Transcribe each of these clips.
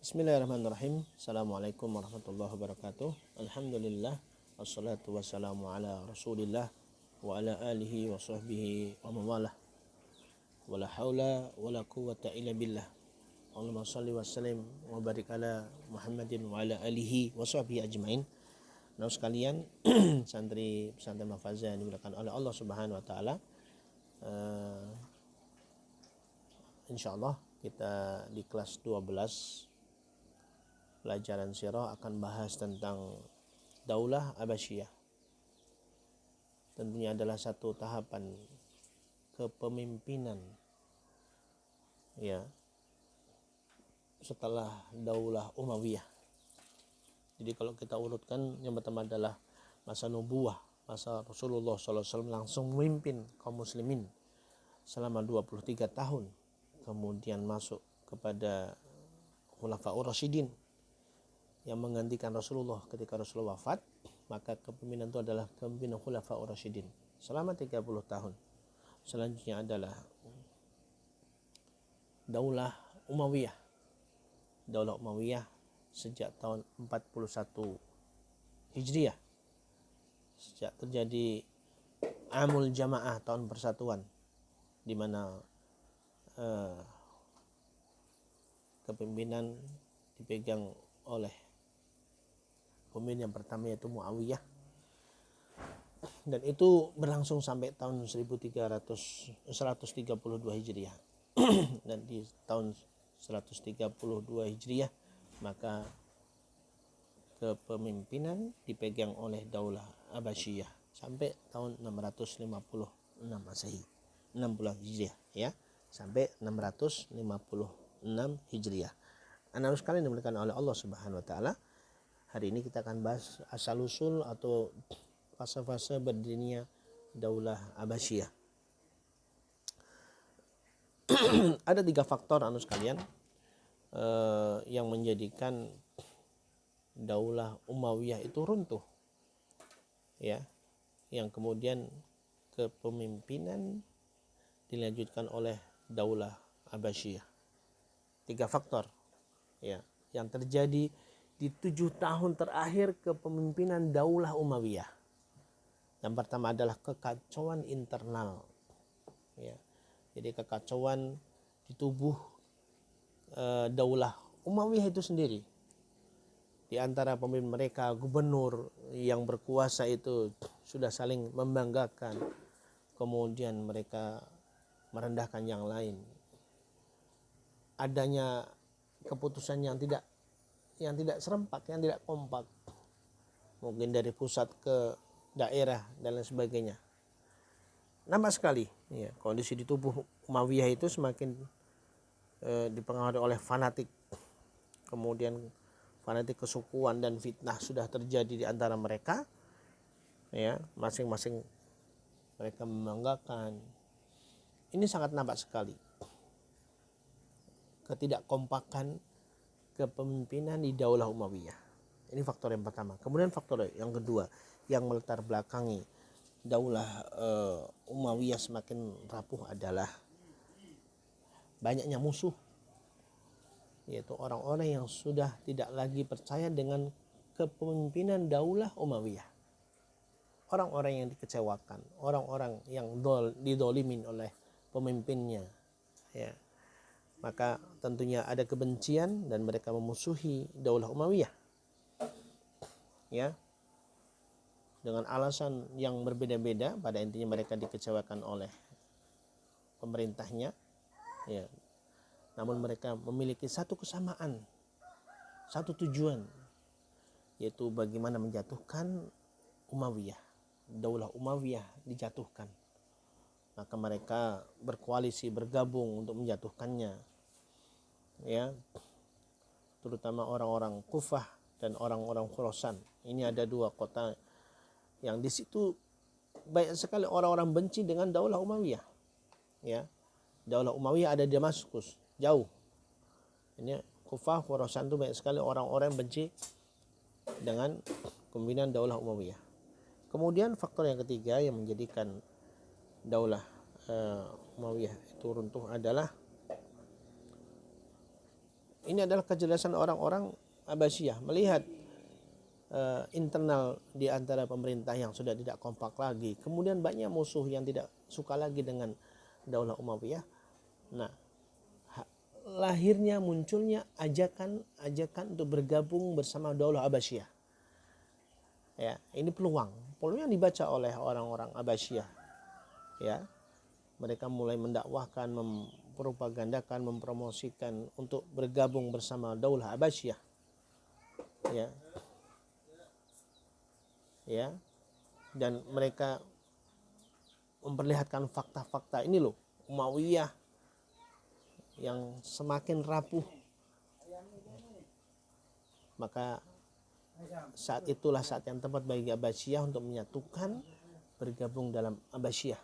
Bismillahirrahmanirrahim. Assalamualaikum warahmatullahi wabarakatuh. Alhamdulillah, wassalatu wassalamu ala rasulillah wa ala alihi wa sahbihi wa mawalah. Wala hawla wala quwwata illa billah. Allahumma salli wa sallim wa barik ala Muhammadin wa ala alihi wa sahbihi ajmain. Nah sekalian, santri pesantren Mahfazah yang dimuliakan oleh Allah Subhanahu wa taala. Insyaallah kita di kelas 12 pelajaran sirah akan bahas tentang Daulah Abbasiyah. Tentunya adalah satu tahapan kepemimpinan ya setelah Daulah Umayyah. Jadi kalau kita urutkan, yang pertama adalah masa nubuwah, masa Rasulullah SAW langsung memimpin kaum muslimin selama 23 tahun. Kemudian masuk kepada Khulafaur Rasyidin yang menggantikan Rasulullah ketika Rasulullah wafat, maka kepemimpinan itu adalah kepemimpinan Khulafaur Rasyidin selama 30 tahun. Selanjutnya adalah Daulah Umayyah. Daulah Umayyah sejak tahun 41 Hijriah, sejak terjadi Amul Jamaah, tahun persatuan, di mana kepemimpinan dipegang oleh pemimpin yang pertama yaitu Muawiyah, dan itu berlangsung sampai tahun 132 Hijriah. Dan di tahun 132 Hijriah maka kepemimpinan dipegang oleh Daulah Abbasiyah sampai tahun 656 Masehi, 60 Hijriah ya, sampai 656 Hijriah. Anak sekalian dimuliakan oleh Allah Subhanahu wa taala, hari ini kita akan bahas asal-usul atau fase-fase berdirinya Daulah Abbasiyah. Ada 3 faktor anak sekalian yang menjadikan Daulah Umayyah itu runtuh ya, yang kemudian kepemimpinan dilanjutkan oleh Daulah Abbasiyah. 3 faktor ya yang terjadi di 7 tahun terakhir kepemimpinan Daulah Umayyah. Yang pertama adalah kekacauan internal ya. Jadi kekacauan di tubuh Daulah Umayyah itu sendiri. Di antara pemimpin mereka, gubernur yang berkuasa itu sudah saling membanggakan, kemudian mereka merendahkan yang lain. Adanya keputusan yang tidak serempak, yang tidak kompak, mungkin dari pusat ke daerah dan lain sebagainya. Nampak sekali ya, kondisi di tubuh Umayyah itu semakin dipengaruhi oleh fanatik, kemudian fanatik kesukuan dan fitnah sudah terjadi di antara mereka ya, masing-masing mereka membanggakan. Ini sangat nampak sekali ketidakkompakan kepemimpinan di Daulah Umayyah. Ini faktor yang pertama. Kemudian faktor yang kedua yang melatar belakangi Daulah Umayyah semakin rapuh adalah banyaknya musuh, yaitu orang-orang yang sudah tidak lagi percaya dengan kepemimpinan Daulah Umayyah. Orang-orang yang dikecewakan, orang-orang yang didolimin oleh pemimpinnya ya. Maka tentunya ada kebencian dan mereka memusuhi Daulah Umayyah ya, dengan alasan yang berbeda-beda. Pada intinya mereka dikecewakan oleh pemerintahnya ya. Namun mereka memiliki satu kesamaan, satu tujuan, yaitu bagaimana menjatuhkan Umayyah. Daulah Umayyah dijatuhkan. Maka mereka berkoalisi, bergabung untuk menjatuhkannya ya, terutama orang-orang Kufah dan orang-orang Khurasan. Ini ada 2 kota yang di situ banyak sekali orang-orang benci dengan Daulah Umayyah ya. Daulah Umayyah ada di Damaskus, jauh. Ini Kufah, Khurasan itu banyak sekali orang-orang benci dengan kepemimpinan Daulah Umayyah. Kemudian faktor yang ketiga yang menjadikan Daulah Umayyah itu runtuh adalah ini Ini adalah kecerdasan orang-orang Abbasiyah melihat internal di antara pemerintah yang sudah tidak kompak lagi. Kemudian banyak musuh yang tidak suka lagi dengan Daulah Umayyah. Nah, lahirnya munculnya ajakan untuk bergabung bersama Daulah Abbasiyah. Ya, ini peluang yang dibaca oleh orang-orang Abbasiyah. Ya, mereka mulai mendakwahkan, mempropagandakan, mempromosikan untuk bergabung bersama Daulah Abbasiyah. Ya. Ya. Dan mereka memperlihatkan fakta-fakta ini loh, Umayyah yang semakin rapuh. Maka saat itulah saat yang tepat bagi Abbasiyah untuk menyatukan, bergabung dalam Abbasiyah.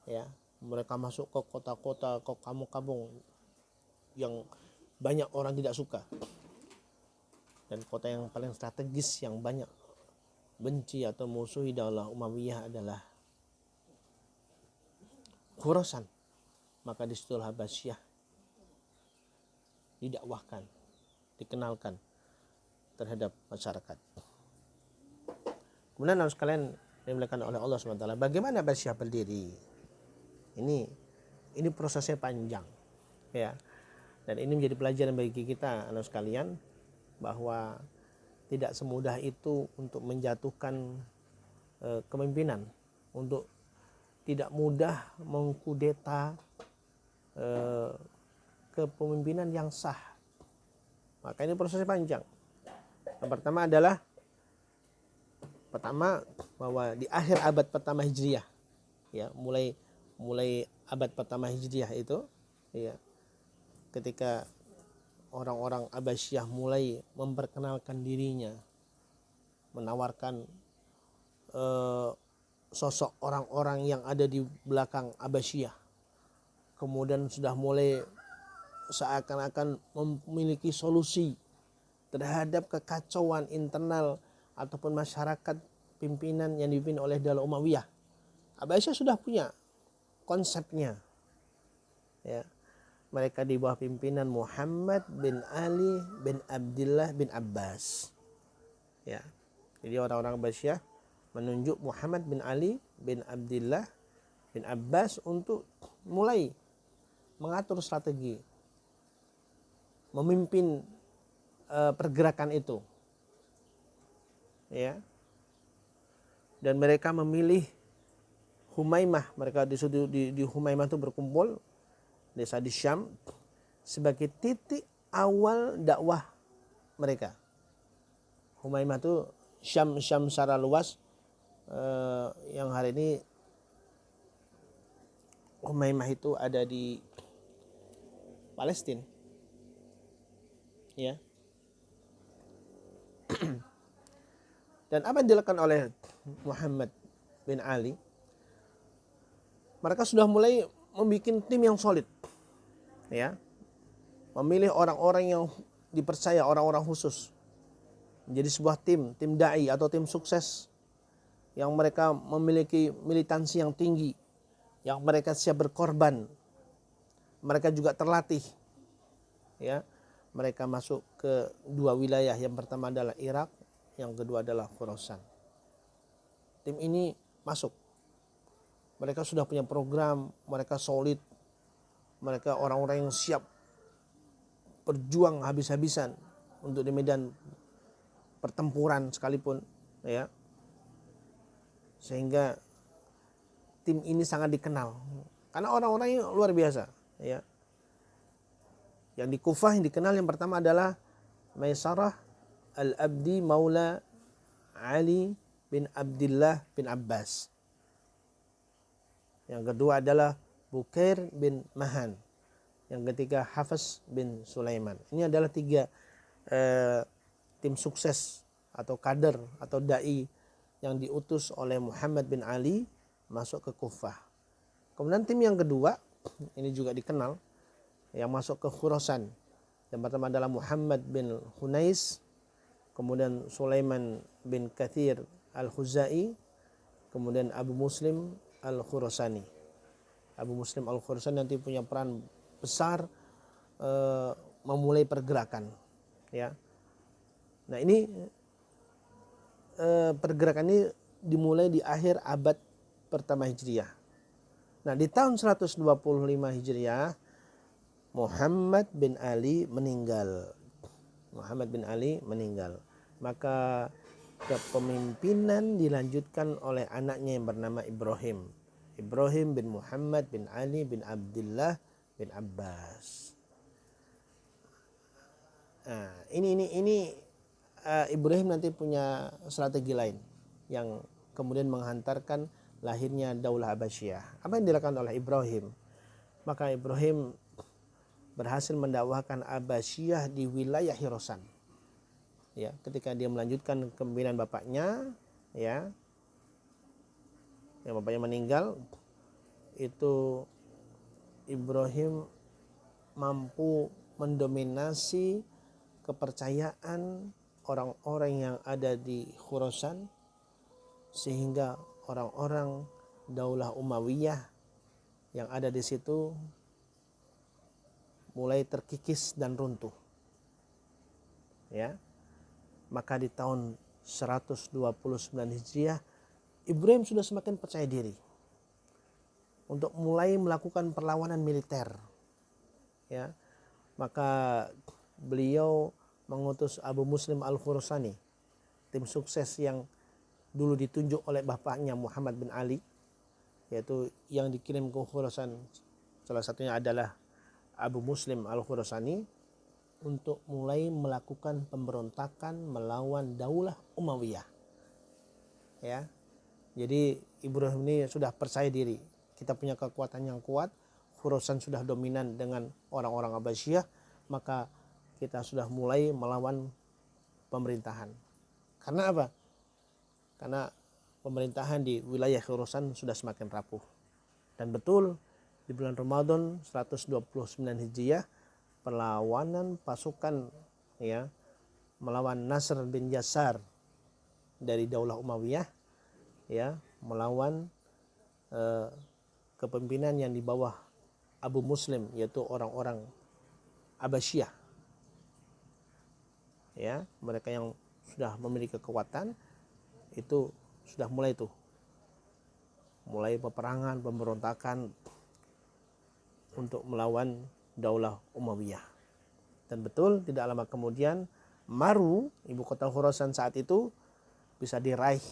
Ya, mereka masuk ke kota-kota, ke kampung-kampung yang banyak orang tidak suka, dan kota yang paling strategis yang banyak benci atau musuhi Daulah Umayyah adalah Khurasan. Maka disitulah Abbasiyah didakwahkan, dikenalkan terhadap masyarakat. Kemudian harus kalian dimuliakan oleh Allah SWT. Bagaimana Abbasiyah berdiri? Ini prosesnya panjang, ya. Dan ini menjadi pelajaran bagi kita, anak sekalian, bahwa tidak semudah itu untuk menjatuhkan kepemimpinan, untuk tidak mudah mengkudeta kepemimpinan yang sah. Maka ini prosesnya panjang. Yang pertama bahwa di akhir abad pertama Hijriah, ya, mulai abad pertama Hijriah itu, ya, ketika orang-orang Abbasiyah mulai memperkenalkan dirinya, menawarkan sosok orang-orang yang ada di belakang Abbasiyah, kemudian sudah mulai seakan-akan memiliki solusi terhadap kekacauan internal ataupun masyarakat pimpinan yang dipimpin oleh Daulah Umayyah. Abbasiyah sudah punya konsepnya, ya. Mereka di bawah pimpinan Muhammad bin Ali bin Abdullah bin Abbas, ya. Jadi orang-orang Abbasiyah menunjuk Muhammad bin Ali bin Abdullah bin Abbas untuk mulai mengatur strategi, memimpin pergerakan itu, ya. Dan mereka memilih Humaimah. Mereka di Humaimah itu berkumpul, desa di Syam, sebagai titik awal dakwah mereka. Humaimah itu Syam secara luas, yang hari ini Humaimah itu ada di Palestina, ya. Dan apa yang dilakukan oleh Muhammad bin Ali? Mereka sudah mulai membuat tim yang solid, ya. Memilih orang-orang yang dipercaya, orang-orang khusus, menjadi sebuah tim dai atau tim sukses yang mereka memiliki militansi yang tinggi, yang mereka siap berkorban. Mereka juga terlatih, ya. Mereka masuk ke dua wilayah, yang pertama adalah Irak, yang kedua adalah Khurasan. Tim ini masuk. Mereka sudah punya program, mereka solid, mereka orang-orang yang siap berjuang habis-habisan untuk di medan pertempuran sekalipun, ya. Sehingga tim ini sangat dikenal karena orang-orang yang luar biasa, ya. Yang di Kufah yang dikenal yang pertama adalah Maisarah al-Abdi Maula Ali bin Abdullah bin Abbas. Yang kedua adalah Bukair bin Mahan. Yang ketiga Hafiz bin Sulaiman. Ini adalah tiga tim sukses atau kader atau dai yang diutus oleh Muhammad bin Ali masuk ke Kufah. Kemudian tim yang kedua, ini juga dikenal, yang masuk ke Khurasan. Yang pertama adalah Muhammad bin Hunais, kemudian Sulaiman bin Kathir al-Khuzai, kemudian Abu Muslim al-Khurasani. Abu Muslim al-Khurasani nanti punya peran besar memulai pergerakan, ya. Nah, ini pergerakan ini dimulai di akhir abad pertama Hijriah. Nah, di tahun 125 Hijriah Muhammad bin Ali meninggal. Muhammad bin Ali meninggal. Maka kepemimpinan dilanjutkan oleh anaknya yang bernama Ibrahim. Ibrahim bin Muhammad bin Ali bin Abdullah bin Abbas. Nah, ini Ibrahim nanti punya strategi lain yang kemudian menghantarkan lahirnya Daulah Abbasiyah. Apa yang dilakukan oleh Ibrahim? Maka Ibrahim berhasil mendakwahkan Abbasiyah di wilayah Khorasan. Ya, ketika dia melanjutkan kepemimpinan bapaknya, ya, yang bapaknya meninggal, itu Ibrahim mampu mendominasi kepercayaan orang-orang yang ada di Khorasan, sehingga orang-orang Daulah Umayyah yang ada di situ mulai terkikis dan runtuh. Ya. Maka di tahun 129 Hijriah Ibrahim sudah semakin percaya diri untuk mulai melakukan perlawanan militer. Ya. Maka beliau mengutus Abu Muslim Al-Khurasani, tim sukses yang dulu ditunjuk oleh bapaknya Muhammad bin Ali, yaitu yang dikirim ke Khurasan, salah satunya adalah Abu Muslim Al-Khurasani, untuk mulai melakukan pemberontakan melawan Daulah Umayyah. Ya. Jadi Ibrahim ini sudah percaya diri, kita punya kekuatan yang kuat, Khurasan sudah dominan dengan orang-orang Abbasiyah, maka kita sudah mulai melawan pemerintahan. Karena apa? Karena pemerintahan di wilayah Khorasan sudah semakin rapuh. Dan betul di bulan Ramadan 129 Hijriah perlawanan pasukan, ya, melawan Nasr bin Yasar dari Daulah Umayyah, ya, melawan kepemimpinan yang di bawah Abu Muslim, yaitu orang-orang Abbasiyah. Ya, mereka yang sudah memiliki kekuatan itu sudah mulai peperangan, pemberontakan untuk melawan Daulah Umayyah. Dan betul tidak lama kemudian Maru, ibu kota Khorasan saat itu, bisa diraih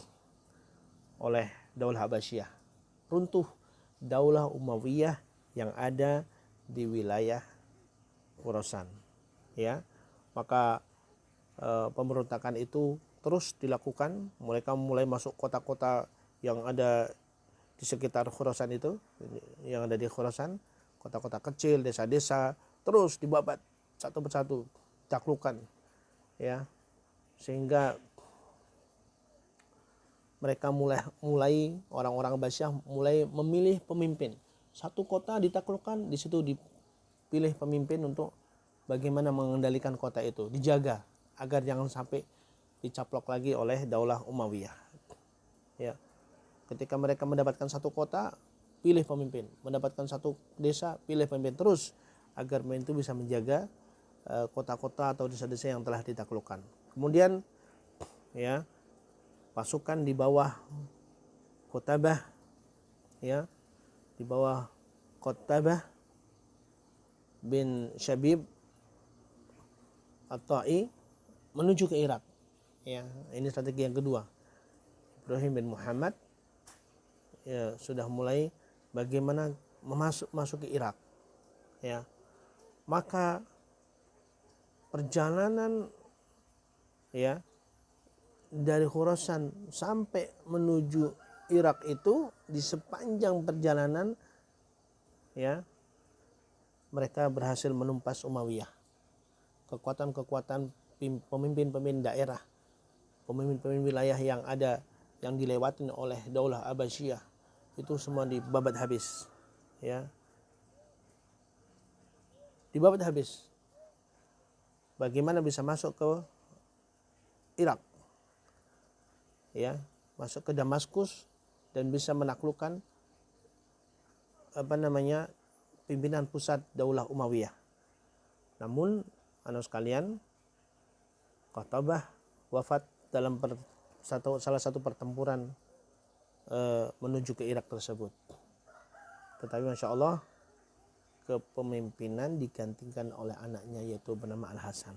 oleh Daulah Abbasiyah. Runtuh Daulah Umayyah yang ada di wilayah Khorasan. Ya, maka pemberontakan itu terus dilakukan. Mereka mulai masuk kota-kota yang ada di sekitar Khorasan itu, yang ada di Khorasan, kota-kota kecil, desa-desa, terus dibabat satu persatu, taklukan, ya, sehingga mereka mulai orang-orang Abbasiyah mulai memilih pemimpin. Satu kota ditaklukkan, di situ dipilih pemimpin untuk bagaimana mengendalikan kota itu, dijaga agar jangan sampai dicaplok lagi oleh Daulah Umayyah. Ya. Ketika mereka mendapatkan satu kota, pilih pemimpin, mendapatkan satu desa, pilih pemimpin, terus agar pemimpin itu bisa menjaga kota-kota atau desa-desa yang telah ditaklukkan. Kemudian, ya, pasukan di bawah Qutbah, ya, di bawah Qutbah bin Syabib At-Ta'i menuju ke Irak. Ya, ini strategi yang kedua. Ibrahim bin Muhammad, ya, sudah mulai bagaimana masuk ke Irak. Ya. Maka perjalanan, ya, dari Khorasan sampai menuju Irak itu, di sepanjang perjalanan, ya, mereka berhasil menumpas Umayyah. Kekuatan-kekuatan pemimpin-pemimpin daerah, pemimpin-pemimpin wilayah yang ada, yang dilewatin oleh Daulah Abbasiyah, itu semua dibabat habis. Ya. Dibabat habis. Bagaimana bisa masuk ke Irak? Ya, masuk ke Damaskus dan bisa menaklukkan pimpinan pusat Daulah Umayyah. Namun anak sekalian, Qatabah wafat dalam salah satu pertempuran menuju ke Irak tersebut. Tetapi Masya Allah, kepemimpinan digantikan oleh anaknya, yaitu bernama Al-Hasan.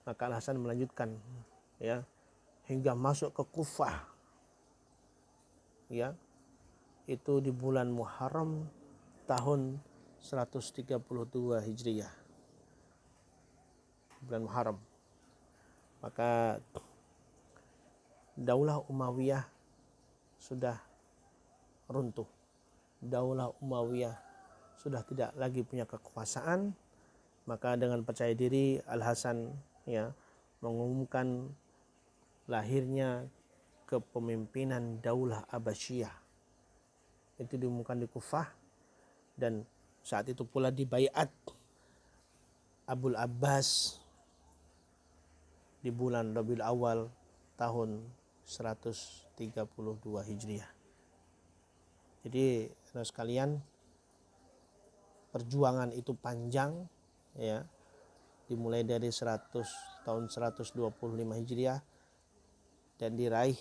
Maka Al-Hasan melanjutkan, ya, hingga masuk ke Kufah, ya, itu di bulan Muharram tahun 132 Hijriah, bulan Muharram. Maka Daulah Umayyah sudah runtuh. Daulah Umayyah sudah tidak lagi punya kekuasaan. Maka dengan percaya diri Al-Hasan, ya, mengumumkan lahirnya kepemimpinan Daulah Abbasiyah. Itu diumumkan di Kufah, dan saat itu pula dibaiat Abul Abbas di bulan Rabiul Awal tahun 132 Hijriah. Jadi saudara sekalian, perjuangan itu panjang, ya, dimulai dari tahun 125 Hijriah dan diraih,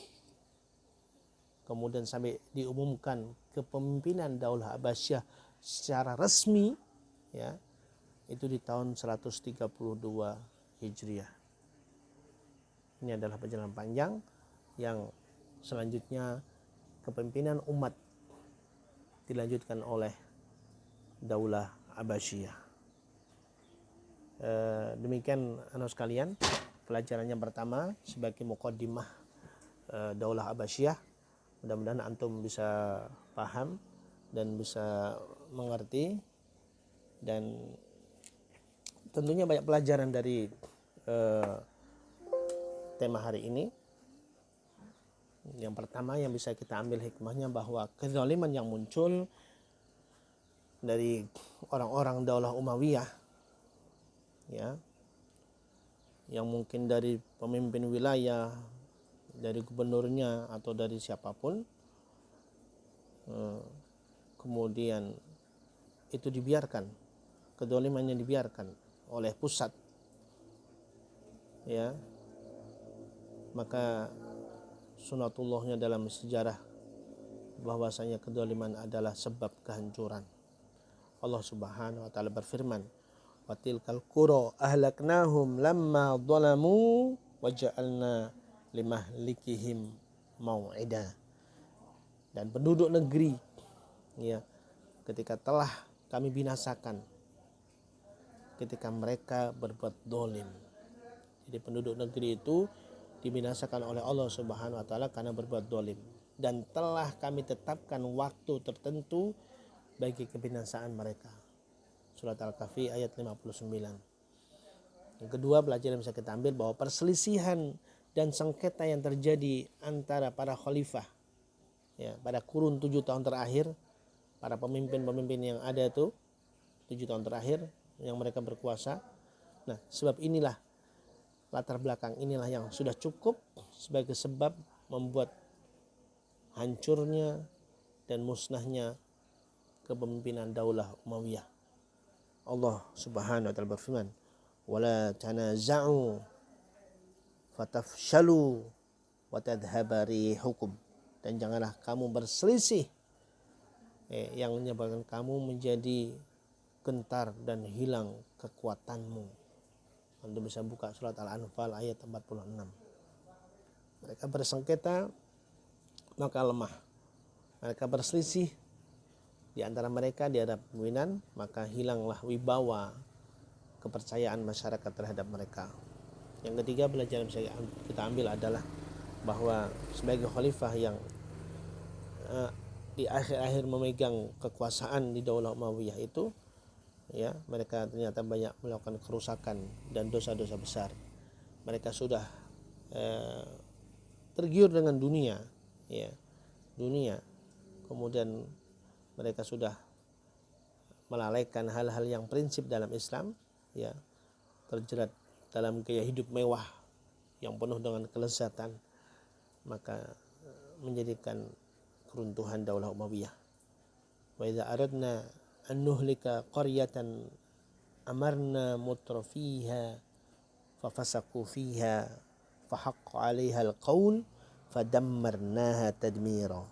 kemudian sampai diumumkan kepemimpinan Daulah Abbasiyah secara resmi, ya, itu di tahun 132 Hijriah. Ini adalah perjalanan panjang yang selanjutnya kepemimpinan umat dilanjutkan oleh Daulah Abbasiyah. Demikian anak sekalian, pelajarannya pertama sebagai muqaddimah Daulah Abbasiyah. Mudah-mudahan antum bisa paham dan bisa mengerti, dan tentunya banyak pelajaran dari tema hari ini. Yang pertama yang bisa kita ambil hikmahnya, bahwa kezaliman yang muncul dari orang-orang Daulah Umayyah, ya, yang mungkin dari pemimpin wilayah, dari gubernurnya atau dari siapapun, kemudian itu dibiarkan, kezalimannya dibiarkan oleh pusat, ya, maka sunatullahnya dalam sejarah bahwasanya kezaliman adalah sebab kehancuran. Allah Subhanahu wa taala berfirman, wa tilkal qura ahlaknahum lamma zalamu wa ja'alna limahlikihim mau'ida. Dan penduduk negeri, ya, ketika telah kami binasakan ketika mereka berbuat dolim. Jadi penduduk negeri itu dibinasakan oleh Allah Subhanahu wa taala karena berbuat dolim, dan telah kami tetapkan waktu tertentu bagi kebinasaan mereka. Surat Al-Kahfi ayat 59. Yang kedua, pelajaran yang bisa kita ambil bahwa perselisihan dan sengketa yang terjadi antara para khalifah, ya, pada kurun 7 tahun terakhir, para pemimpin-pemimpin yang ada itu 7 tahun terakhir yang mereka berkuasa. Nah, sebab inilah, latar belakang inilah yang sudah cukup sebagai sebab membuat hancurnya dan musnahnya kepemimpinan Daulah Umayyah. Allah Subhanahu wa taala berfirman, wala tanaza'u fatafshalu wa tadhhaba rihukum, dan janganlah kamu berselisih yang menyebabkan kamu menjadi gentar dan hilang kekuatanmu. Anda bisa buka surat Al-Anfal ayat 46. Mereka bersengketa maka lemah. Mereka berselisih di antara mereka di hadapan pimpinan, maka hilanglah wibawa kepercayaan masyarakat terhadap mereka. Yang ketiga, pelajaran yang bisa kita ambil adalah bahwa sebagai khalifah yang di akhir-akhir memegang kekuasaan di Daulah Umayyah itu, ya, mereka ternyata banyak melakukan kerusakan dan dosa-dosa besar. Mereka sudah tergiur dengan dunia, ya, kemudian mereka sudah melalaikan hal-hal yang prinsip dalam Islam, ya, terjerat dalam gaya hidup mewah yang penuh dengan kelezatan, maka menjadikan keruntuhan Daulah Umayyah. Wa idza aradna an nuhlika qaryatan amarna mutrafiha fafasaku fiha fahaqqa 'alaiha al-qaul fadammarnaha tadmira.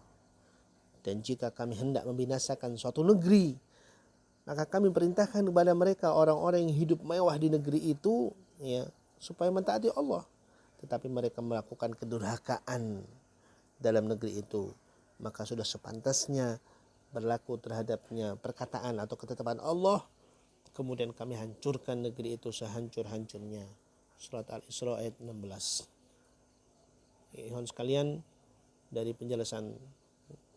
Dan jika kami hendak membinasakan suatu negeri, maka kami perintahkan kepada mereka orang-orang yang hidup mewah di negeri itu, ya, supaya mentaati Allah, tetapi mereka melakukan kedurhakaan dalam negeri itu, maka sudah sepantasnya berlaku terhadapnya perkataan atau ketetapan Allah, kemudian kami hancurkan negeri itu sehancur-hancurnya. Surat Al-Isra ayat 16. Ikhwan sekalian, dari penjelasan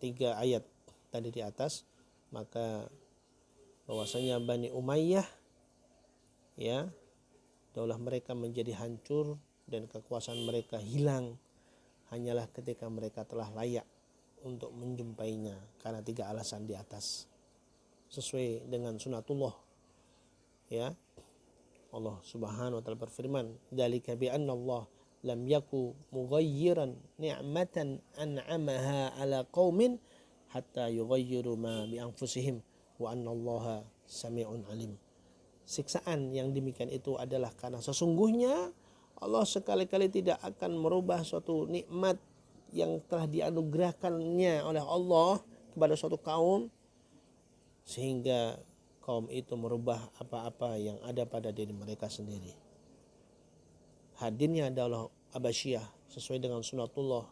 3 ayat tadi di atas, maka bahwasanya Bani Umayyah, ya, daulah mereka menjadi hancur dan kekuasaan mereka hilang hanyalah ketika mereka telah layak untuk menjumpainya, karena 3 alasan di atas, sesuai dengan sunatullah, ya. Allah Subhanahu wa taala berfirman, "Dzalika bi anna Allah lam yaku mughayyiran ni'matan an'amaha 'ala qaumin hatta yughayyiru ma bi anfusihim wa anna Allaha sami'un alim." Siksaan yang demikian itu adalah karena sesungguhnya Allah sekali-kali tidak akan merubah suatu nikmat yang telah dianugerahkannya oleh Allah kepada suatu kaum sehingga kaum itu merubah apa-apa yang ada pada diri mereka sendiri. Hadirnya daulah Abbasiyah sesuai dengan sunatullah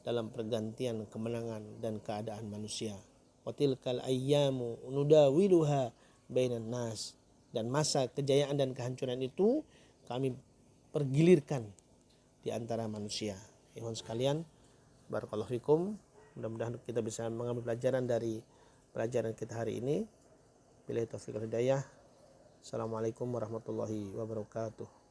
dalam pergantian kemenangan dan keadaan manusia. Wa tilkal ayyamu nudawiluha bainan nas. Dan masa kejayaan dan kehancuran itu kami pergilirkan di antara manusia. Ikhwan sekalian, barakallahu fikum. Mudah-mudahan kita bisa mengambil pelajaran dari pelajaran kita hari ini. Billahi taufiq wal hidayah. Assalamualaikum warahmatullahi wabarakatuh.